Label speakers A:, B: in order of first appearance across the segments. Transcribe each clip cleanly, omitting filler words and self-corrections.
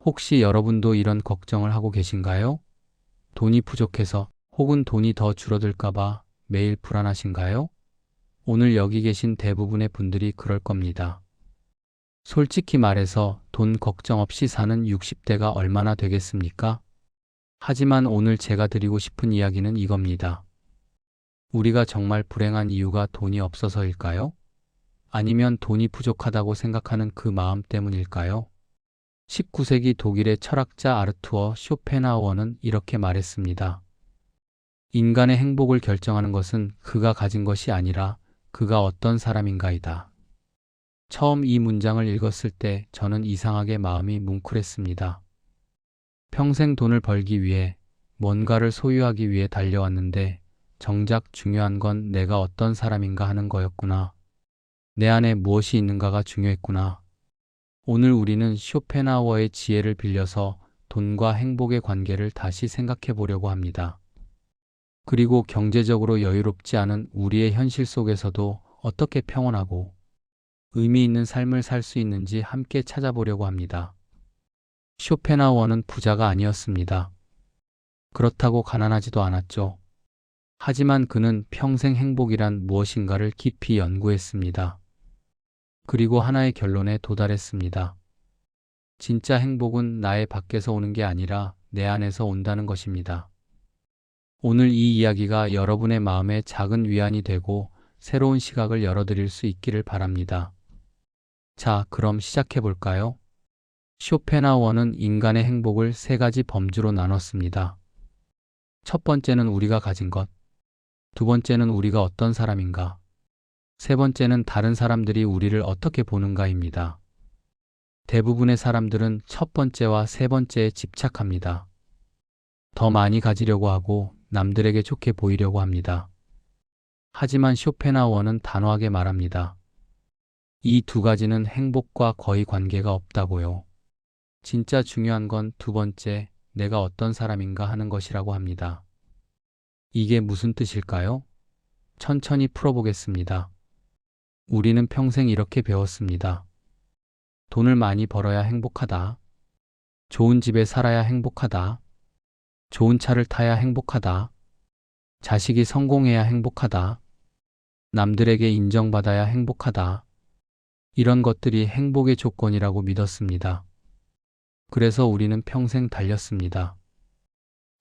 A: 혹시 여러분도 이런 걱정을 하고 계신가요? 돈이 부족해서 혹은 돈이 더 줄어들까봐 매일 불안하신가요? 오늘 여기 계신 대부분의 분들이 그럴 겁니다. 솔직히 말해서 돈 걱정 없이 사는 60대가 얼마나 되겠습니까? 하지만 오늘 제가 드리고 싶은 이야기는 이겁니다. 우리가 정말 불행한 이유가 돈이 없어서일까요? 아니면 돈이 부족하다고 생각하는 그 마음 때문일까요? 19세기 독일의 철학자 아르투어 쇼펜하우어는 이렇게 말했습니다. 인간의 행복을 결정하는 것은 그가 가진 것이 아니라 그가 어떤 사람인가이다. 처음 이 문장을 읽었을 때 저는 이상하게 마음이 뭉클했습니다. 평생 돈을 벌기 위해 뭔가를 소유하기 위해 달려왔는데 정작 중요한 건 내가 어떤 사람인가 하는 거였구나. 내 안에 무엇이 있는가가 중요했구나. 오늘 우리는 쇼펜하우어의 지혜를 빌려서 돈과 행복의 관계를 다시 생각해 보려고 합니다. 그리고 경제적으로 여유롭지 않은 우리의 현실 속에서도 어떻게 평온하고 의미 있는 삶을 살 수 있는지 함께 찾아보려고 합니다. 쇼펜하우어는 부자가 아니었습니다. 그렇다고 가난하지도 않았죠. 하지만 그는 평생 행복이란 무엇인가를 깊이 연구했습니다. 그리고 하나의 결론에 도달했습니다. 진짜 행복은 나의 밖에서 오는 게 아니라 내 안에서 온다는 것입니다. 오늘 이 이야기가 여러분의 마음에 작은 위안이 되고 새로운 시각을 열어드릴 수 있기를 바랍니다. 자, 그럼 시작해 볼까요? 쇼펜하우어는 인간의 행복을 세 가지 범주로 나눴습니다. 첫 번째는 우리가 가진 것, 두 번째는 우리가 어떤 사람인가, 세 번째는 다른 사람들이 우리를 어떻게 보는가입니다. 대부분의 사람들은 첫 번째와 세 번째에 집착합니다. 더 많이 가지려고 하고 남들에게 좋게 보이려고 합니다. 하지만 쇼펜하우어는 단호하게 말합니다. 이 두 가지는 행복과 거의 관계가 없다고요. 진짜 중요한 건 두 번째, 내가 어떤 사람인가 하는 것이라고 합니다. 이게 무슨 뜻일까요? 천천히 풀어보겠습니다. 우리는 평생 이렇게 배웠습니다. 돈을 많이 벌어야 행복하다. 좋은 집에 살아야 행복하다. 좋은 차를 타야 행복하다. 자식이 성공해야 행복하다. 남들에게 인정받아야 행복하다. 이런 것들이 행복의 조건이라고 믿었습니다. 그래서 우리는 평생 달렸습니다.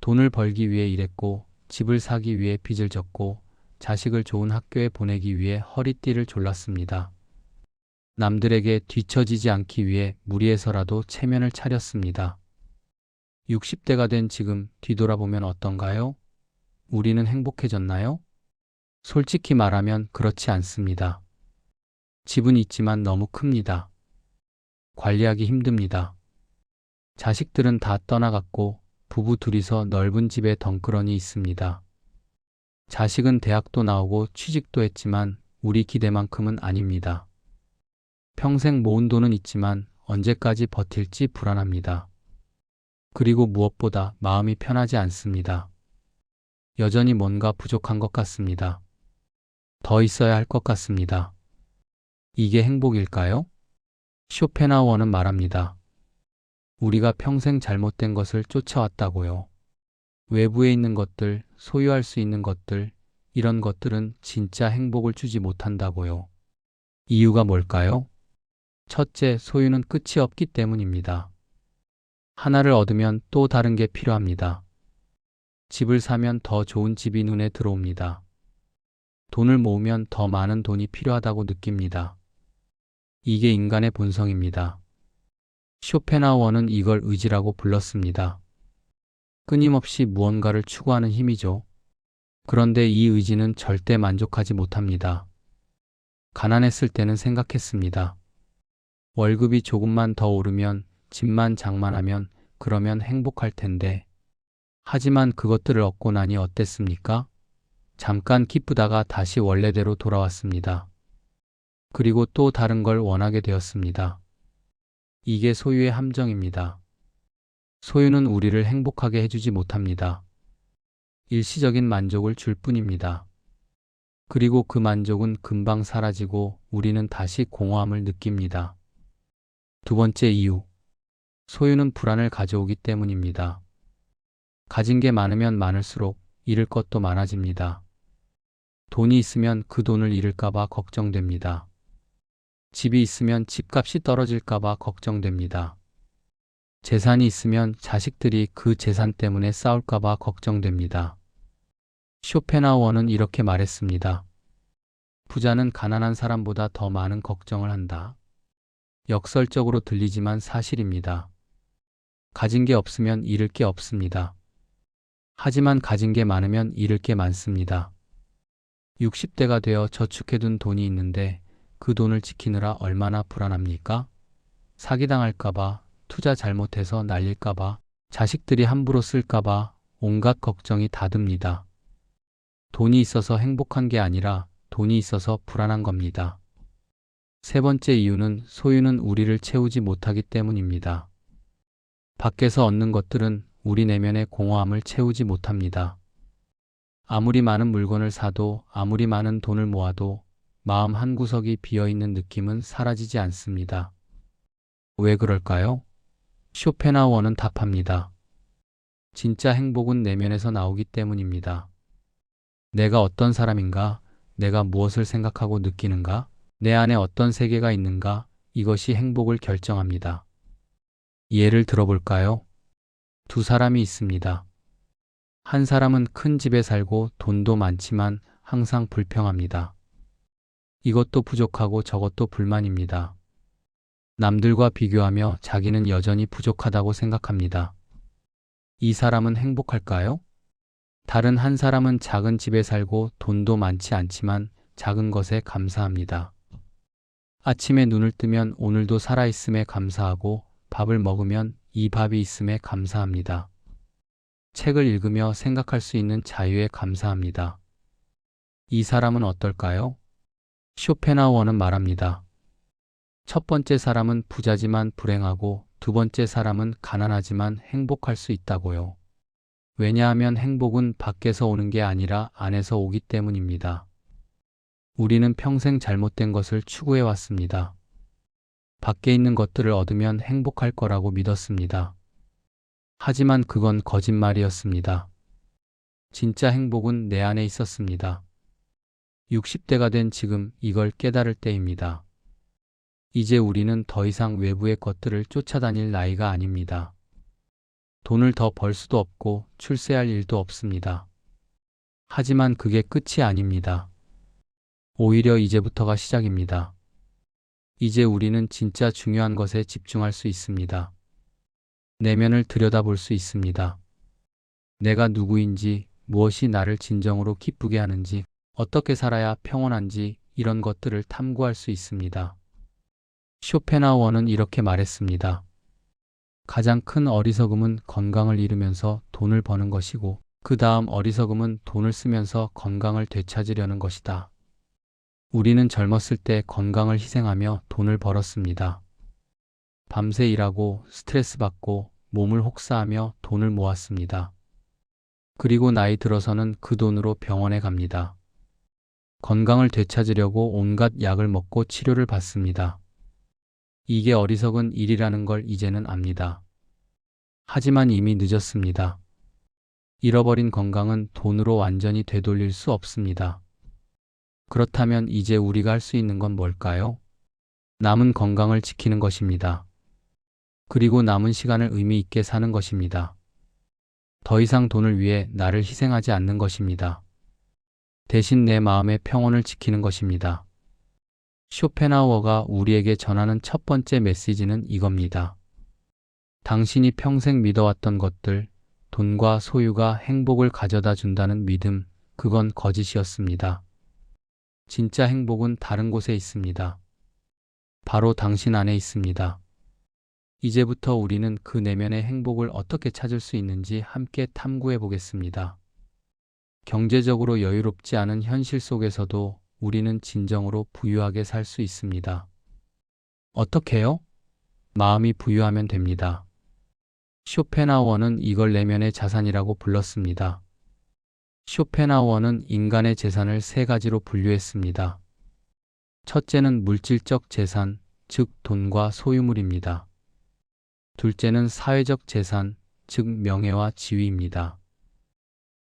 A: 돈을 벌기 위해 일했고, 집을 사기 위해 빚을 졌고, 자식을 좋은 학교에 보내기 위해 허리띠를 졸랐습니다. 남들에게 뒤처지지 않기 위해 무리해서라도 체면을 차렸습니다. 60대가 된 지금 뒤돌아보면 어떤가요? 우리는 행복해졌나요? 솔직히 말하면 그렇지 않습니다. 집은 있지만 너무 큽니다. 관리하기 힘듭니다. 자식들은 다 떠나갔고 부부 둘이서 넓은 집에 덩그러니 있습니다. 자식은 대학도 나오고 취직도 했지만 우리 기대만큼은 아닙니다. 평생 모은 돈은 있지만 언제까지 버틸지 불안합니다. 그리고 무엇보다 마음이 편하지 않습니다. 여전히 뭔가 부족한 것 같습니다. 더 있어야 할 것 같습니다. 이게 행복일까요? 쇼펜하우어는 말합니다. 우리가 평생 잘못된 것을 쫓아왔다고요. 외부에 있는 것들, 소유할 수 있는 것들, 이런 것들은 진짜 행복을 주지 못한다고요. 이유가 뭘까요? 첫째, 소유는 끝이 없기 때문입니다. 하나를 얻으면 또 다른 게 필요합니다. 집을 사면 더 좋은 집이 눈에 들어옵니다. 돈을 모으면 더 많은 돈이 필요하다고 느낍니다. 이게 인간의 본성입니다. 쇼펜하우어는 이걸 의지라고 불렀습니다. 끊임없이 무언가를 추구하는 힘이죠. 그런데 이 의지는 절대 만족하지 못합니다. 가난했을 때는 생각했습니다. 월급이 조금만 더 오르면, 집만 장만하면, 그러면 행복할 텐데. 하지만 그것들을 얻고 나니 어땠습니까? 잠깐 기쁘다가 다시 원래대로 돌아왔습니다. 그리고 또 다른 걸 원하게 되었습니다. 이게 소유의 함정입니다. 소유는 우리를 행복하게 해주지 못합니다. 일시적인 만족을 줄 뿐입니다. 그리고 그 만족은 금방 사라지고 우리는 다시 공허함을 느낍니다. 두 번째 이유. 소유는 불안을 가져오기 때문입니다. 가진 게 많으면 많을수록 잃을 것도 많아집니다. 돈이 있으면 그 돈을 잃을까봐 걱정됩니다. 집이 있으면 집값이 떨어질까봐 걱정됩니다. 재산이 있으면 자식들이 그 재산 때문에 싸울까봐 걱정됩니다. 쇼펜하우어는 이렇게 말했습니다. 부자는 가난한 사람보다 더 많은 걱정을 한다. 역설적으로 들리지만 사실입니다. 가진 게 없으면 잃을 게 없습니다. 하지만 가진 게 많으면 잃을 게 많습니다. 60대가 되어 저축해둔 돈이 있는데 그 돈을 지키느라 얼마나 불안합니까? 사기당할까봐, 투자 잘못해서 날릴까봐, 자식들이 함부로 쓸까봐 온갖 걱정이 다 듭니다. 돈이 있어서 행복한 게 아니라 돈이 있어서 불안한 겁니다. 세 번째 이유는 소유는 우리를 채우지 못하기 때문입니다. 밖에서 얻는 것들은 우리 내면의 공허함을 채우지 못합니다. 아무리 많은 물건을 사도 아무리 많은 돈을 모아도 마음 한구석이 비어있는 느낌은 사라지지 않습니다. 왜 그럴까요? 쇼펜하우어는 답합니다. 진짜 행복은 내면에서 나오기 때문입니다. 내가 어떤 사람인가, 내가 무엇을 생각하고 느끼는가, 내 안에 어떤 세계가 있는가, 이것이 행복을 결정합니다. 예를 들어볼까요? 두 사람이 있습니다. 한 사람은 큰 집에 살고 돈도 많지만 항상 불평합니다. 이것도 부족하고 저것도 불만입니다. 남들과 비교하며 자기는 여전히 부족하다고 생각합니다. 이 사람은 행복할까요? 다른 한 사람은 작은 집에 살고 돈도 많지 않지만 작은 것에 감사합니다. 아침에 눈을 뜨면 오늘도 살아있음에 감사하고 밥을 먹으면 이 밥이 있음에 감사합니다. 책을 읽으며 생각할 수 있는 자유에 감사합니다. 이 사람은 어떨까요? 쇼펜하우어는 말합니다. 첫 번째 사람은 부자지만 불행하고 두 번째 사람은 가난하지만 행복할 수 있다고요. 왜냐하면 행복은 밖에서 오는 게 아니라 안에서 오기 때문입니다. 우리는 평생 잘못된 것을 추구해 왔습니다. 밖에 있는 것들을 얻으면 행복할 거라고 믿었습니다. 하지만 그건 거짓말이었습니다. 진짜 행복은 내 안에 있었습니다. 60대가 된 지금 이걸 깨달을 때입니다. 이제 우리는 더 이상 외부의 것들을 쫓아다닐 나이가 아닙니다. 돈을 더 벌 수도 없고 출세할 일도 없습니다. 하지만 그게 끝이 아닙니다. 오히려 이제부터가 시작입니다. 이제 우리는 진짜 중요한 것에 집중할 수 있습니다. 내면을 들여다볼 수 있습니다. 내가 누구인지, 무엇이 나를 진정으로 기쁘게 하는지, 어떻게 살아야 평온한지 이런 것들을 탐구할 수 있습니다. 쇼펜하우어는 이렇게 말했습니다. 가장 큰 어리석음은 건강을 잃으면서 돈을 버는 것이고 그 다음 어리석음은 돈을 쓰면서 건강을 되찾으려는 것이다. 우리는 젊었을 때 건강을 희생하며 돈을 벌었습니다. 밤새 일하고 스트레스 받고 몸을 혹사하며 돈을 모았습니다. 그리고 나이 들어서는 그 돈으로 병원에 갑니다. 건강을 되찾으려고 온갖 약을 먹고 치료를 받습니다. 이게 어리석은 일이라는 걸 이제는 압니다. 하지만 이미 늦었습니다. 잃어버린 건강은 돈으로 완전히 되돌릴 수 없습니다. 그렇다면 이제 우리가 할 수 있는 건 뭘까요? 남은 건강을 지키는 것입니다. 그리고 남은 시간을 의미 있게 사는 것입니다. 더 이상 돈을 위해 나를 희생하지 않는 것입니다. 대신 내 마음의 평온을 지키는 것입니다. 쇼펜하우어가 우리에게 전하는 첫 번째 메시지는 이겁니다. 당신이 평생 믿어왔던 것들, 돈과 소유가 행복을 가져다 준다는 믿음, 그건 거짓이었습니다. 진짜 행복은 다른 곳에 있습니다. 바로 당신 안에 있습니다. 이제부터 우리는 그 내면의 행복을 어떻게 찾을 수 있는지 함께 탐구해 보겠습니다. 경제적으로 여유롭지 않은 현실 속에서도 우리는 진정으로 부유하게 살 수 있습니다. 어떻게요? 마음이 부유하면 됩니다. 쇼펜하우어는 이걸 내면의 자산이라고 불렀습니다. 쇼펜하우어는 인간의 재산을 세 가지로 분류했습니다. 첫째는 물질적 재산, 즉 돈과 소유물입니다. 둘째는 사회적 재산, 즉 명예와 지위입니다.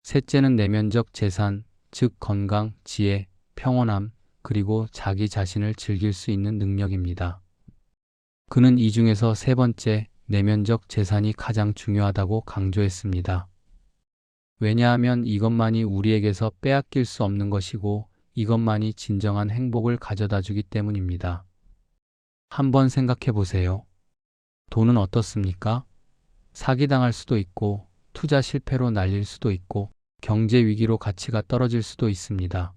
A: 셋째는 내면적 재산, 즉 건강, 지혜, 평온함, 그리고 자기 자신을 즐길 수 있는 능력입니다. 그는 이 중에서 세 번째, 내면적 재산이 가장 중요하다고 강조했습니다. 왜냐하면 이것만이 우리에게서 빼앗길 수 없는 것이고 이것만이 진정한 행복을 가져다 주기 때문입니다. 한번 생각해 보세요. 돈은 어떻습니까? 사기당할 수도 있고, 투자 실패로 날릴 수도 있고, 경제 위기로 가치가 떨어질 수도 있습니다.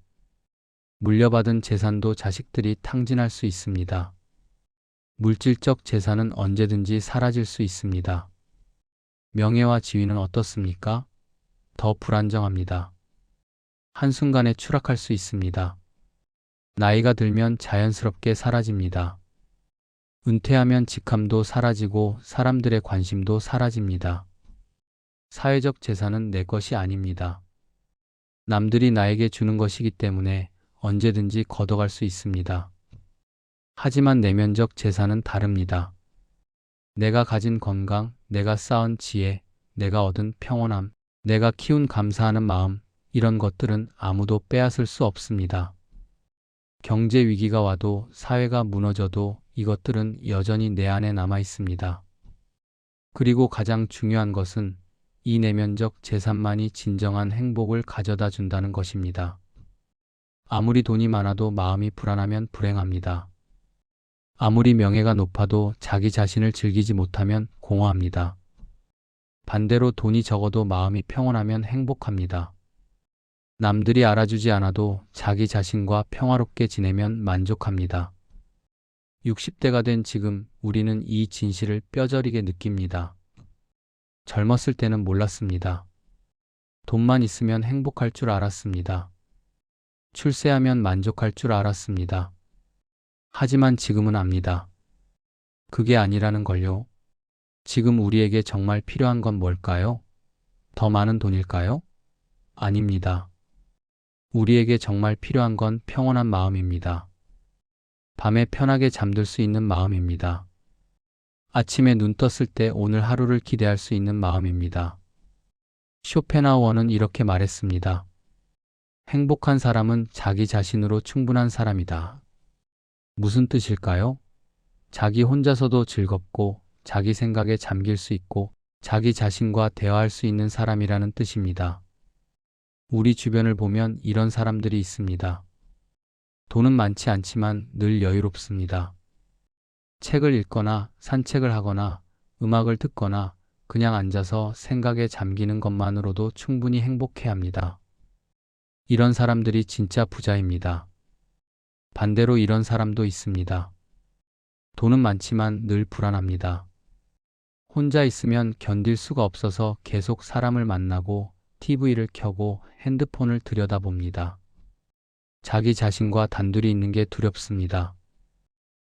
A: 물려받은 재산도 자식들이 탕진할 수 있습니다. 물질적 재산은 언제든지 사라질 수 있습니다. 명예와 지위는 어떻습니까? 더 불안정합니다. 한순간에 추락할 수 있습니다. 나이가 들면 자연스럽게 사라집니다. 은퇴하면 직함도 사라지고 사람들의 관심도 사라집니다. 사회적 재산은 내 것이 아닙니다. 남들이 나에게 주는 것이기 때문에 언제든지 걷어갈 수 있습니다. 하지만 내면적 재산은 다릅니다. 내가 가진 건강, 내가 쌓은 지혜, 내가 얻은 평온함, 내가 키운 감사하는 마음, 이런 것들은 아무도 빼앗을 수 없습니다. 경제 위기가 와도 사회가 무너져도 이것들은 여전히 내 안에 남아 있습니다. 그리고 가장 중요한 것은 이 내면적 재산만이 진정한 행복을 가져다 준다는 것입니다. 아무리 돈이 많아도 마음이 불안하면 불행합니다. 아무리 명예가 높아도 자기 자신을 즐기지 못하면 공허합니다. 반대로 돈이 적어도 마음이 평온하면 행복합니다. 남들이 알아주지 않아도 자기 자신과 평화롭게 지내면 만족합니다. 60대가 된 지금 우리는 이 진실을 뼈저리게 느낍니다. 젊었을 때는 몰랐습니다. 돈만 있으면 행복할 줄 알았습니다. 출세하면 만족할 줄 알았습니다. 하지만 지금은 압니다. 그게 아니라는 걸요. 지금 우리에게 정말 필요한 건 뭘까요? 더 많은 돈일까요? 아닙니다. 우리에게 정말 필요한 건 평온한 마음입니다. 밤에 편하게 잠들 수 있는 마음입니다. 아침에 눈 떴을 때 오늘 하루를 기대할 수 있는 마음입니다. 쇼펜하우어는 이렇게 말했습니다. 행복한 사람은 자기 자신으로 충분한 사람이다. 무슨 뜻일까요? 자기 혼자서도 즐겁고 자기 생각에 잠길 수 있고 자기 자신과 대화할 수 있는 사람이라는 뜻입니다. 우리 주변을 보면 이런 사람들이 있습니다. 돈은 많지 않지만 늘 여유롭습니다. 책을 읽거나 산책을 하거나 음악을 듣거나 그냥 앉아서 생각에 잠기는 것만으로도 충분히 행복해합니다. 이런 사람들이 진짜 부자입니다. 반대로 이런 사람도 있습니다. 돈은 많지만 늘 불안합니다. 혼자 있으면 견딜 수가 없어서 계속 사람을 만나고 TV를 켜고 핸드폰을 들여다봅니다. 자기 자신과 단둘이 있는 게 두렵습니다.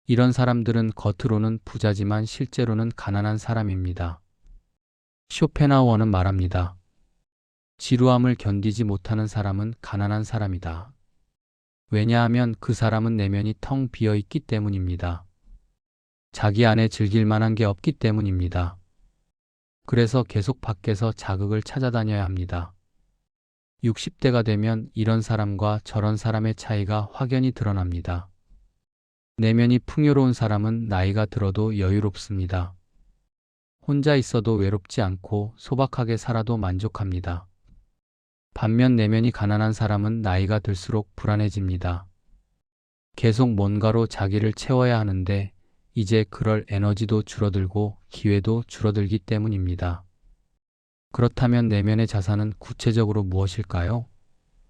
A: 이런 사람들은 겉으로는 부자지만 실제로는 가난한 사람입니다. 쇼펜하우어는 말합니다. 지루함을 견디지 못하는 사람은 가난한 사람이다. 왜냐하면 그 사람은 내면이 텅 비어 있기 때문입니다. 자기 안에 즐길 만한 게 없기 때문입니다. 그래서 계속 밖에서 자극을 찾아다녀야 합니다. 60대가 되면 이런 사람과 저런 사람의 차이가 확연히 드러납니다. 내면이 풍요로운 사람은 나이가 들어도 여유롭습니다. 혼자 있어도 외롭지 않고 소박하게 살아도 만족합니다. 반면 내면이 가난한 사람은 나이가 들수록 불안해집니다. 계속 뭔가로 자기를 채워야 하는데 이제 그럴 에너지도 줄어들고 기회도 줄어들기 때문입니다. 그렇다면 내면의 자산은 구체적으로 무엇일까요?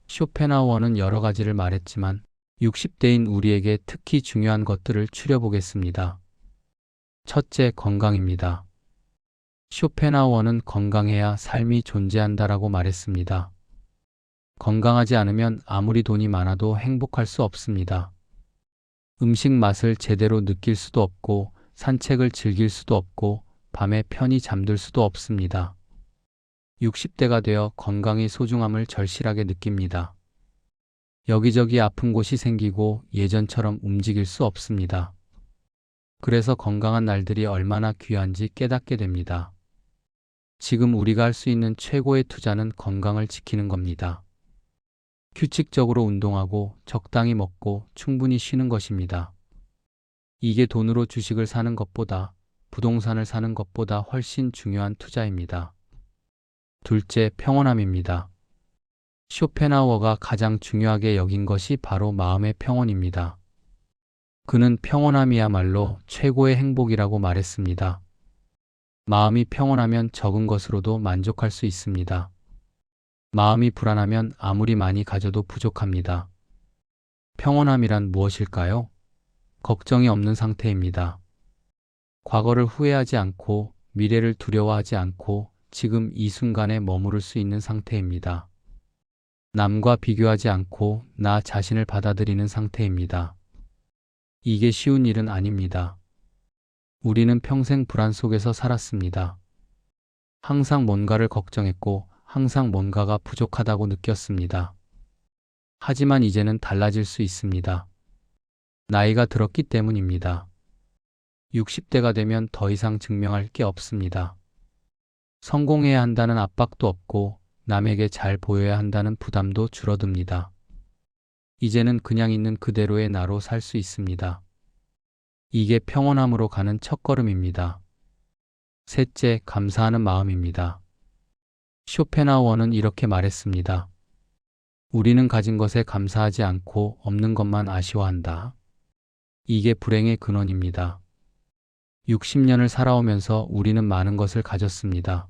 A: 쇼펜하우어는 여러 가지를 말했지만 60대인 우리에게 특히 중요한 것들을 추려보겠습니다. 첫째, 건강입니다. 쇼펜하우어는 건강해야 삶이 존재한다라고 말했습니다. 건강하지 않으면 아무리 돈이 많아도 행복할 수 없습니다. 음식 맛을 제대로 느낄 수도 없고 산책을 즐길 수도 없고 밤에 편히 잠들 수도 없습니다. 60대가 되어 건강의 소중함을 절실하게 느낍니다. 여기저기 아픈 곳이 생기고 예전처럼 움직일 수 없습니다. 그래서 건강한 날들이 얼마나 귀한지 깨닫게 됩니다. 지금 우리가 할 수 있는 최고의 투자는 건강을 지키는 겁니다. 규칙적으로 운동하고 적당히 먹고 충분히 쉬는 것입니다. 이게 돈으로 주식을 사는 것보다, 부동산을 사는 것보다 훨씬 중요한 투자입니다. 둘째, 평온함입니다. 쇼펜하우어가 가장 중요하게 여긴 것이 바로 마음의 평온입니다. 그는 평온함이야말로 최고의 행복이라고 말했습니다. 마음이 평온하면 적은 것으로도 만족할 수 있습니다. 마음이 불안하면 아무리 많이 가져도 부족합니다. 평온함이란 무엇일까요? 걱정이 없는 상태입니다. 과거를 후회하지 않고 미래를 두려워하지 않고 지금 이 순간에 머무를 수 있는 상태입니다. 남과 비교하지 않고 나 자신을 받아들이는 상태입니다. 이게 쉬운 일은 아닙니다. 우리는 평생 불안 속에서 살았습니다. 항상 뭔가를 걱정했고 항상 뭔가가 부족하다고 느꼈습니다. 하지만 이제는 달라질 수 있습니다. 나이가 들었기 때문입니다. 60대가 되면 더 이상 증명할 게 없습니다. 성공해야 한다는 압박도 없고 남에게 잘 보여야 한다는 부담도 줄어듭니다. 이제는 그냥 있는 그대로의 나로 살 수 있습니다. 이게 평온함으로 가는 첫걸음입니다. 셋째, 감사하는 마음입니다. 쇼펜하우어는 이렇게 말했습니다. 우리는 가진 것에 감사하지 않고 없는 것만 아쉬워한다. 이게 불행의 근원입니다. 60년을 살아오면서 우리는 많은 것을 가졌습니다.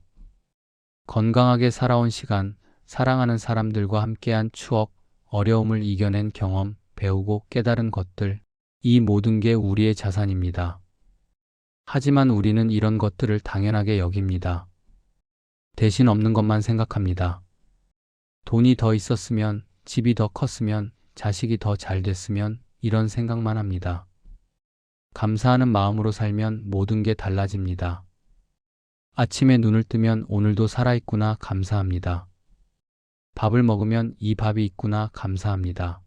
A: 건강하게 살아온 시간, 사랑하는 사람들과 함께한 추억, 어려움을 이겨낸 경험, 배우고 깨달은 것들, 이 모든 게 우리의 자산입니다. 하지만 우리는 이런 것들을 당연하게 여깁니다. 대신 없는 것만 생각합니다. 돈이 더 있었으면, 집이 더 컸으면, 자식이 더 잘 됐으면 이런 생각만 합니다. 감사하는 마음으로 살면 모든 게 달라집니다. 아침에 눈을 뜨면 오늘도 살아있구나 감사합니다. 밥을 먹으면 이 밥이 있구나 감사합니다.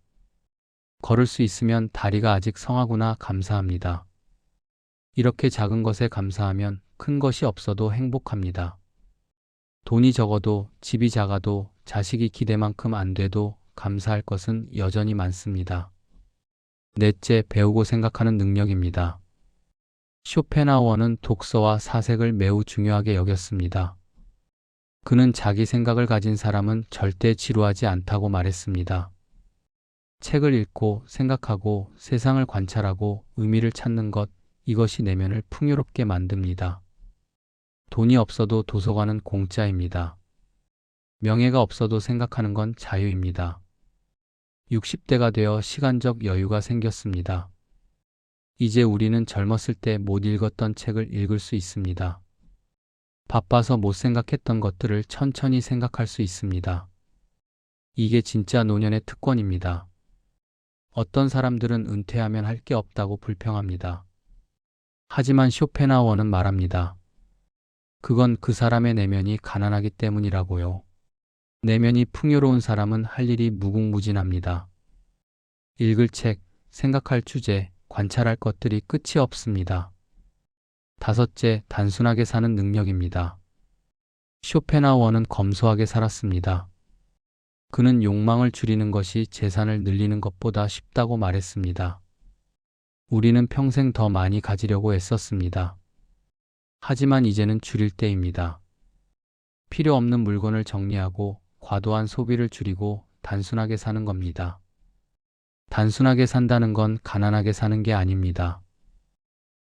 A: 걸을 수 있으면 다리가 아직 성하구나 감사합니다. 이렇게 작은 것에 감사하면 큰 것이 없어도 행복합니다. 돈이 적어도, 집이 작아도, 자식이 기대만큼 안 돼도 감사할 것은 여전히 많습니다. 넷째, 배우고 생각하는 능력입니다. 쇼펜하우어는 독서와 사색을 매우 중요하게 여겼습니다. 그는 자기 생각을 가진 사람은 절대 지루하지 않다고 말했습니다. 책을 읽고 생각하고 세상을 관찰하고 의미를 찾는 것, 이것이 내면을 풍요롭게 만듭니다. 돈이 없어도 도서관은 공짜입니다. 명예가 없어도 생각하는 건 자유입니다. 60대가 되어 시간적 여유가 생겼습니다. 이제 우리는 젊었을 때 못 읽었던 책을 읽을 수 있습니다. 바빠서 못 생각했던 것들을 천천히 생각할 수 있습니다. 이게 진짜 노년의 특권입니다. 어떤 사람들은 은퇴하면 할 게 없다고 불평합니다. 하지만 쇼펜하우어는 말합니다. 그건 그 사람의 내면이 가난하기 때문이라고요. 내면이 풍요로운 사람은 할 일이 무궁무진합니다. 읽을 책, 생각할 주제, 관찰할 것들이 끝이 없습니다. 다섯째, 단순하게 사는 능력입니다. 쇼펜하우어는 검소하게 살았습니다. 그는 욕망을 줄이는 것이 재산을 늘리는 것보다 쉽다고 말했습니다. 우리는 평생 더 많이 가지려고 애썼습니다. 하지만 이제는 줄일 때입니다. 필요 없는 물건을 정리하고 과도한 소비를 줄이고 단순하게 사는 겁니다. 단순하게 산다는 건 가난하게 사는 게 아닙니다.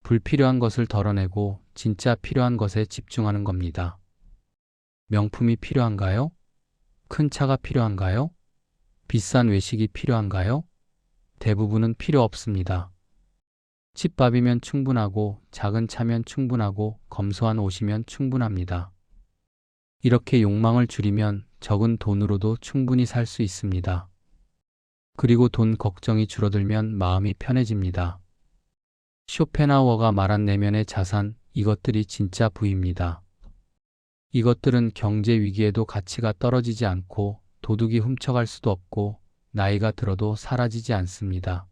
A: 불필요한 것을 덜어내고 진짜 필요한 것에 집중하는 겁니다. 명품이 필요한가요? 큰 차가 필요한가요? 비싼 외식이 필요한가요? 대부분은 필요 없습니다. 집밥이면 충분하고 작은 차면 충분하고 검소한 옷이면 충분합니다. 이렇게 욕망을 줄이면 적은 돈으로도 충분히 살 수 있습니다. 그리고 돈 걱정이 줄어들면 마음이 편해집니다. 쇼펜하우어가 말한 내면의 자산, 이것들이 진짜 부입니다. 이것들은 경제 위기에도 가치가 떨어지지 않고 도둑이 훔쳐갈 수도 없고 나이가 들어도 사라지지 않습니다.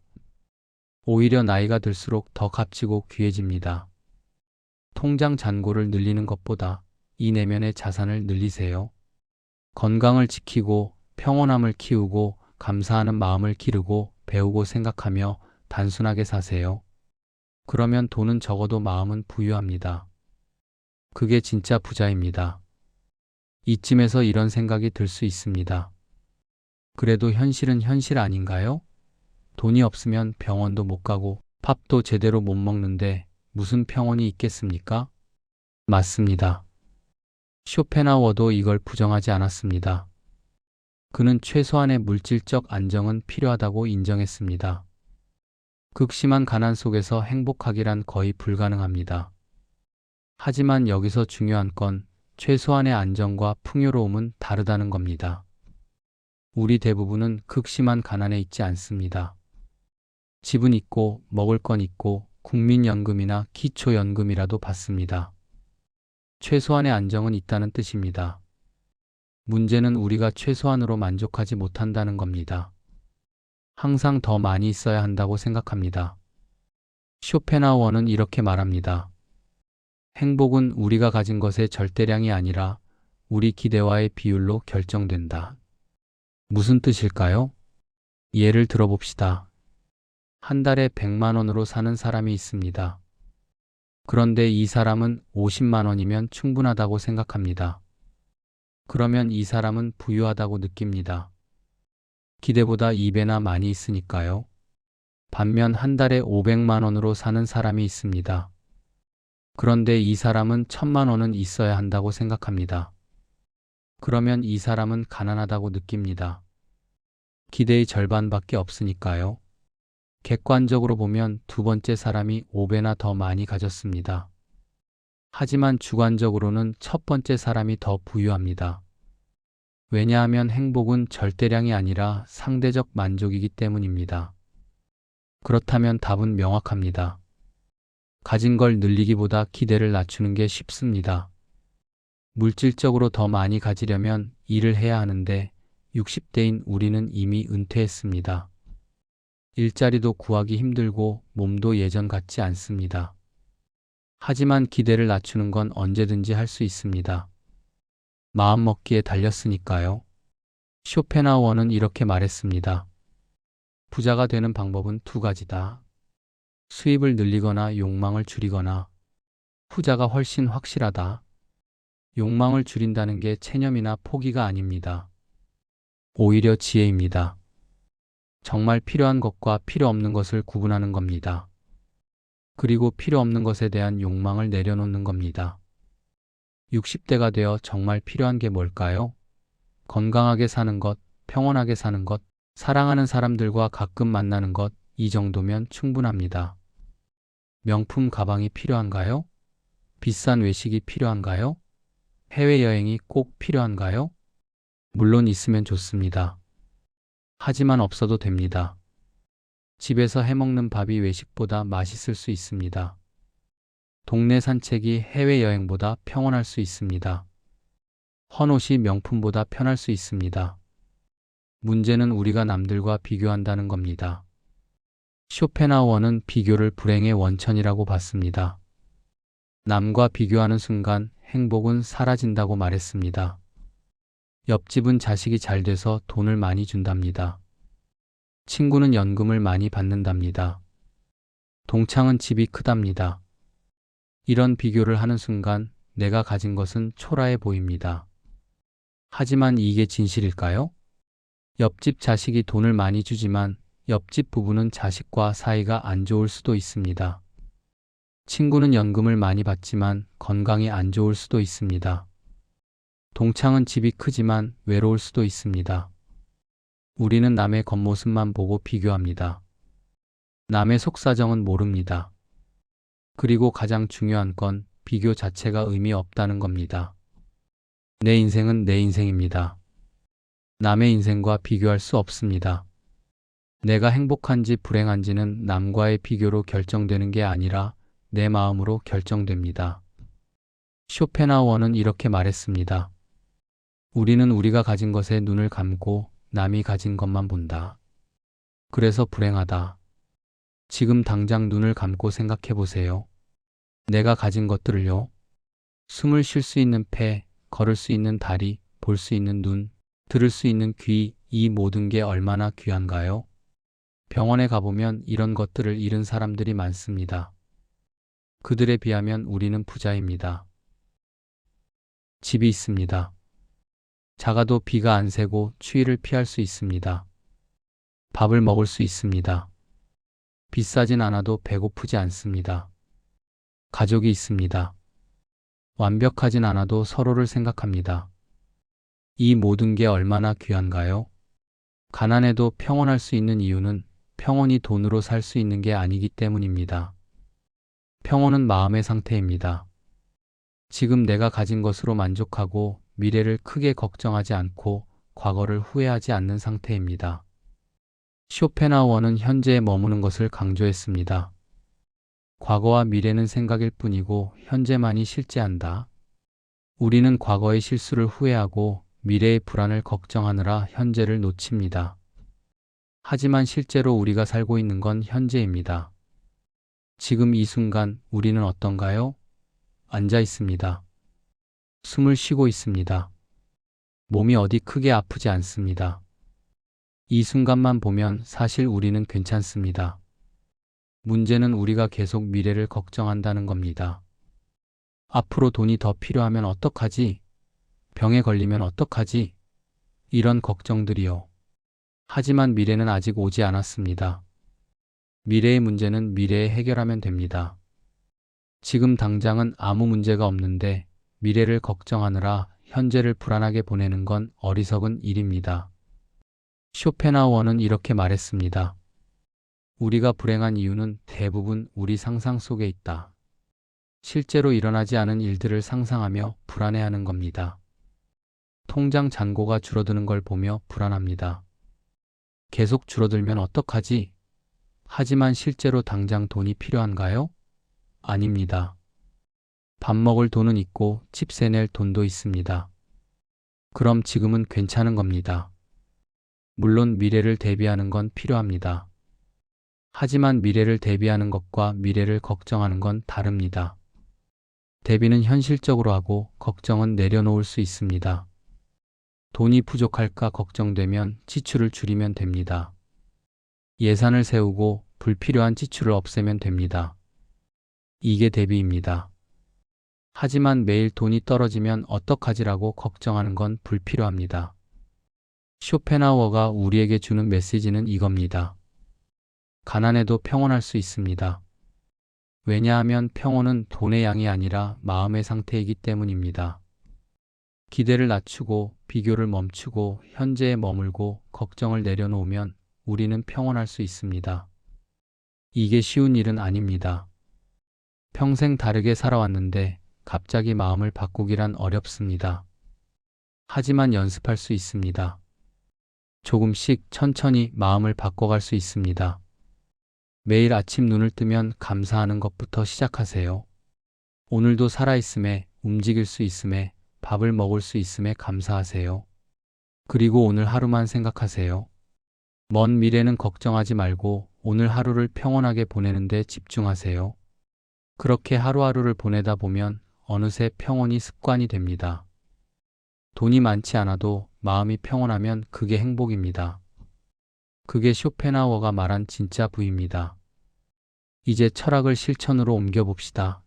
A: 오히려 나이가 들수록 더 값지고 귀해집니다. 통장 잔고를 늘리는 것보다 이 내면의 자산을 늘리세요. 건강을 지키고 평온함을 키우고 감사하는 마음을 기르고 배우고 생각하며 단순하게 사세요. 그러면 돈은 적어도 마음은 부유합니다. 그게 진짜 부자입니다. 이쯤에서 이런 생각이 들 수 있습니다. 그래도 현실은 현실 아닌가요? 돈이 없으면 병원도 못 가고 밥도 제대로 못 먹는데 무슨 평온이 있겠습니까? 맞습니다. 쇼펜하우어도 이걸 부정하지 않았습니다. 그는 최소한의 물질적 안정은 필요하다고 인정했습니다. 극심한 가난 속에서 행복하기란 거의 불가능합니다. 하지만 여기서 중요한 건 최소한의 안정과 풍요로움은 다르다는 겁니다. 우리 대부분은 극심한 가난에 있지 않습니다. 집은 있고 먹을 건 있고 국민연금이나 기초연금이라도 받습니다. 최소한의 안정은 있다는 뜻입니다. 문제는 우리가 최소한으로 만족하지 못한다는 겁니다. 항상 더 많이 있어야 한다고 생각합니다. 쇼펜하우어는 이렇게 말합니다. 행복은 우리가 가진 것의 절대량이 아니라 우리 기대와의 비율로 결정된다. 무슨 뜻일까요? 예를 들어봅시다. 한 달에 100만 원으로 사는 사람이 있습니다. 그런데 이 사람은 50만 원이면 충분하다고 생각합니다. 그러면 이 사람은 부유하다고 느낍니다. 기대보다 2배나 많이 있으니까요. 반면 한 달에 500만 원으로 사는 사람이 있습니다. 그런데 이 사람은 1000만 원은 있어야 한다고 생각합니다. 그러면 이 사람은 가난하다고 느낍니다. 기대의 절반밖에 없으니까요. 객관적으로 보면 두 번째 사람이 5배나 더 많이 가졌습니다. 하지만 주관적으로는 첫 번째 사람이 더 부유합니다. 왜냐하면 행복은 절대량이 아니라 상대적 만족이기 때문입니다. 그렇다면 답은 명확합니다. 가진 걸 늘리기보다 기대를 낮추는 게 쉽습니다. 물질적으로 더 많이 가지려면 일을 해야 하는데 60대인 우리는 이미 은퇴했습니다. 일자리도 구하기 힘들고 몸도 예전 같지 않습니다. 하지만 기대를 낮추는 건 언제든지 할 수 있습니다. 마음먹기에 달렸으니까요. 쇼펜하우어는 이렇게 말했습니다. 부자가 되는 방법은 두 가지다. 수입을 늘리거나 욕망을 줄이거나. 후자가 훨씬 확실하다. 욕망을 줄인다는 게 체념이나 포기가 아닙니다. 오히려 지혜입니다. 정말 필요한 것과 필요 없는 것을 구분하는 겁니다. 그리고 필요 없는 것에 대한 욕망을 내려놓는 겁니다. 60대가 되어 정말 필요한 게 뭘까요? 건강하게 사는 것, 평온하게 사는 것, 사랑하는 사람들과 가끔 만나는 것, 이 정도면 충분합니다. 명품 가방이 필요한가요? 비싼 외식이 필요한가요? 해외여행이 꼭 필요한가요? 물론 있으면 좋습니다. 하지만 없어도 됩니다. 집에서 해먹는 밥이 외식보다 맛있을 수 있습니다. 동네 산책이 해외여행보다 평온할 수 있습니다. 헌옷이 명품보다 편할 수 있습니다. 문제는 우리가 남들과 비교한다는 겁니다. 쇼펜하우어는 비교를 불행의 원천이라고 봤습니다. 남과 비교하는 순간 행복은 사라진다고 말했습니다. 옆집은 자식이 잘 돼서 돈을 많이 준답니다. 친구는 연금을 많이 받는답니다. 동창은 집이 크답니다. 이런 비교를 하는 순간 내가 가진 것은 초라해 보입니다. 하지만 이게 진실일까요? 옆집 자식이 돈을 많이 주지만 옆집 부부는 자식과 사이가 안 좋을 수도 있습니다. 친구는 연금을 많이 받지만 건강이 안 좋을 수도 있습니다. 동창은 집이 크지만 외로울 수도 있습니다. 우리는 남의 겉모습만 보고 비교합니다. 남의 속사정은 모릅니다. 그리고 가장 중요한 건 비교 자체가 의미 없다는 겁니다. 내 인생은 내 인생입니다. 남의 인생과 비교할 수 없습니다. 내가 행복한지 불행한지는 남과의 비교로 결정되는 게 아니라 내 마음으로 결정됩니다. 쇼펜하우어는 이렇게 말했습니다. 우리는 우리가 가진 것에 눈을 감고 남이 가진 것만 본다. 그래서 불행하다. 지금 당장 눈을 감고 생각해 보세요. 내가 가진 것들을요. 숨을 쉴 수 있는 폐, 걸을 수 있는 다리, 볼 수 있는 눈, 들을 수 있는 귀, 이 모든 게 얼마나 귀한가요? 병원에 가보면 이런 것들을 잃은 사람들이 많습니다. 그들에 비하면 우리는 부자입니다. 집이 있습니다. 작아도 비가 안 새고 추위를 피할 수 있습니다. 밥을 먹을 수 있습니다. 비싸진 않아도 배고프지 않습니다. 가족이 있습니다. 완벽하진 않아도 서로를 생각합니다. 이 모든 게 얼마나 귀한가요? 가난해도 평온할 수 있는 이유는 평온이 돈으로 살 수 있는 게 아니기 때문입니다. 평온은 마음의 상태입니다. 지금 내가 가진 것으로 만족하고 미래를 크게 걱정하지 않고 과거를 후회하지 않는 상태입니다. 쇼펜하우어는 현재에 머무는 것을 강조했습니다. 과거와 미래는 생각일 뿐이고 현재만이 실제한다. 우리는 과거의 실수를 후회하고 미래의 불안을 걱정하느라 현재를 놓칩니다. 하지만 실제로 우리가 살고 있는 건 현재입니다. 지금 이 순간 우리는 어떤가요? 앉아 있습니다. 숨을 쉬고 있습니다. 몸이 어디 크게 아프지 않습니다. 이 순간만 보면 사실 우리는 괜찮습니다. 문제는 우리가 계속 미래를 걱정한다는 겁니다. 앞으로 돈이 더 필요하면 어떡하지? 병에 걸리면 어떡하지? 이런 걱정들이요. 하지만 미래는 아직 오지 않았습니다. 미래의 문제는 미래에 해결하면 됩니다. 지금 당장은 아무 문제가 없는데 미래를 걱정하느라 현재를 불안하게 보내는 건 어리석은 일입니다. 쇼펜하우어는 이렇게 말했습니다. 우리가 불행한 이유는 대부분 우리 상상 속에 있다. 실제로 일어나지 않은 일들을 상상하며 불안해하는 겁니다. 통장 잔고가 줄어드는 걸 보며 불안합니다. 계속 줄어들면 어떡하지? 하지만 실제로 당장 돈이 필요한가요? 아닙니다. 밥 먹을 돈은 있고 집세 낼 돈도 있습니다. 그럼 지금은 괜찮은 겁니다. 물론 미래를 대비하는 건 필요합니다. 하지만 미래를 대비하는 것과 미래를 걱정하는 건 다릅니다. 대비는 현실적으로 하고 걱정은 내려놓을 수 있습니다. 돈이 부족할까 걱정되면 지출을 줄이면 됩니다. 예산을 세우고 불필요한 지출을 없애면 됩니다. 이게 대비입니다. 하지만 매일 돈이 떨어지면 어떡하지라고 걱정하는 건 불필요합니다. 쇼펜하우어가 우리에게 주는 메시지는 이겁니다. 가난해도 평온할 수 있습니다. 왜냐하면 평온은 돈의 양이 아니라 마음의 상태이기 때문입니다. 기대를 낮추고 비교를 멈추고 현재에 머물고 걱정을 내려놓으면 우리는 평온할 수 있습니다. 이게 쉬운 일은 아닙니다. 평생 다르게 살아왔는데 갑자기 마음을 바꾸기란 어렵습니다. 하지만 연습할 수 있습니다. 조금씩 천천히 마음을 바꿔갈 수 있습니다. 매일 아침 눈을 뜨면 감사하는 것부터 시작하세요. 오늘도 살아있음에, 움직일 수 있음에, 밥을 먹을 수 있음에 감사하세요. 그리고 오늘 하루만 생각하세요. 먼 미래는 걱정하지 말고 오늘 하루를 평온하게 보내는 데 집중하세요. 그렇게 하루하루를 보내다 보면 어느새 평온이 습관이 됩니다. 돈이 많지 않아도 마음이 평온하면 그게 행복입니다. 그게 쇼펜하우어가 말한 진짜 부입니다. 이제 철학을 실천으로 옮겨봅시다.